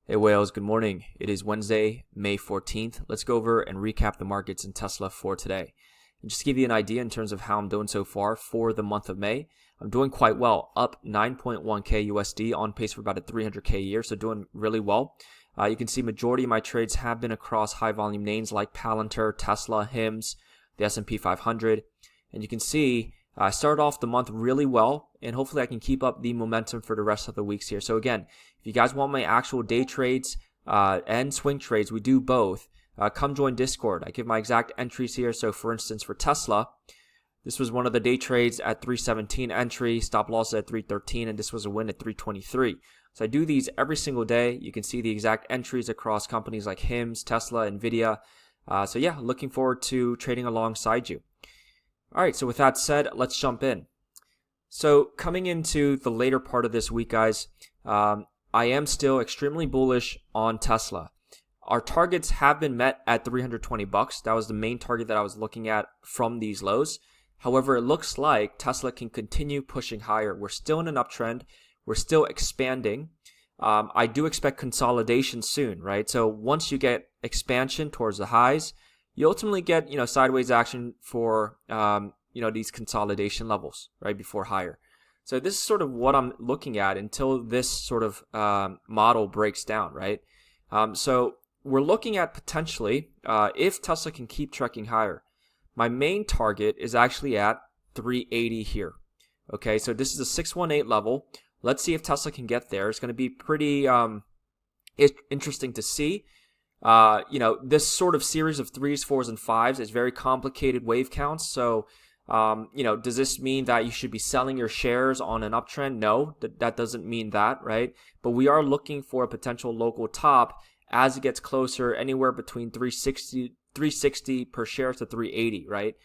Hey whales, good morning. It is Wednesday, May 14th. Let's go over and recap the markets in Tesla for today. And just to give you an idea in terms of how I'm doing so far for the month of May, I'm doing quite well, up 9.1k USD, on pace for about a 300k a year, so doing really well. You can see majority of my trades have been across high volume names like Palantir, Tesla, HIMS, the S&P 500. And you can see I started off the month really well, and hopefully I can keep up the momentum for the rest of the weeks here. So again, if you guys want my actual day trades and swing trades, we do both. Come join Discord. I give my exact entries here. So for instance, for Tesla, this was one of the day trades at 317 entry, stop loss at 313, and this was a win at 323. So I do these every single day. You can see the exact entries across companies like HIMS, Tesla, Nvidia. So yeah, looking forward to trading alongside you. All right, so with that said, let's jump in. So coming into the later part of this week, guys, I am still extremely bullish on Tesla. Our targets have been met at 320 bucks. That was the main target that I was looking at from these lows. However, it looks like Tesla can continue pushing higher. We're still in an uptrend. We're still expanding. I do expect consolidation soon, right? So once you get expansion towards the highs, you ultimately get, sideways action for, these consolidation levels, right, before higher. So this is sort of what I'm looking at until this sort of model breaks down, right? So we're looking at potentially, if Tesla can keep trekking higher, my main target is actually at 380 here. Okay, so this is a 618 level. Let's see if Tesla can get there. It's going to be pretty interesting to see. This sort of series of 3s, 4s, and 5s is very complicated wave counts. So, does this mean that you should be selling your shares on an uptrend? No, that doesn't mean that, right? But we are looking for a potential local top as it gets closer, anywhere between 360 per share to 380, right?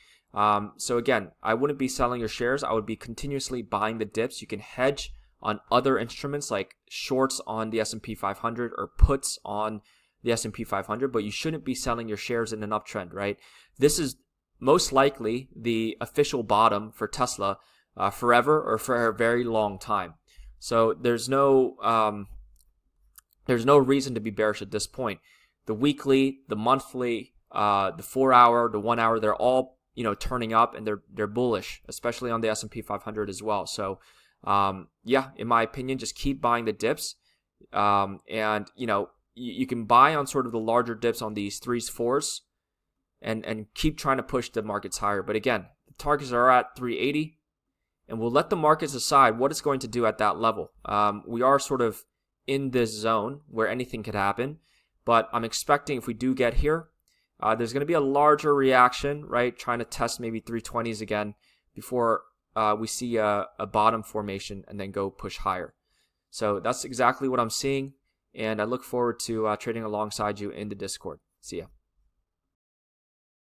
So again, I wouldn't be selling your shares. I would be continuously buying the dips. You can hedge on other instruments like shorts on the S&P 500 or puts on the S&P 500, but you shouldn't be selling your shares in an uptrend, right? This is most likely the official bottom for Tesla forever or for a very long time. So there's no reason to be bearish at this point. The weekly, the monthly, the 4-hour, the 1 hour, they're all turning up, and they're bullish, especially on the S&P 500 as well. So in my opinion, just keep buying the dips, and you can buy on sort of the larger dips on these 3s, 4s, and keep trying to push the markets higher. But again, the targets are at 380, and we'll let the markets decide what it's going to do at that level. We are sort of in this zone where anything could happen, but I'm expecting if we do get here, there's going to be a larger reaction, right? Trying to test maybe 320s again before we see a bottom formation and then go push higher. So that's exactly what I'm seeing. And I look forward to trading alongside you in the Discord. See ya.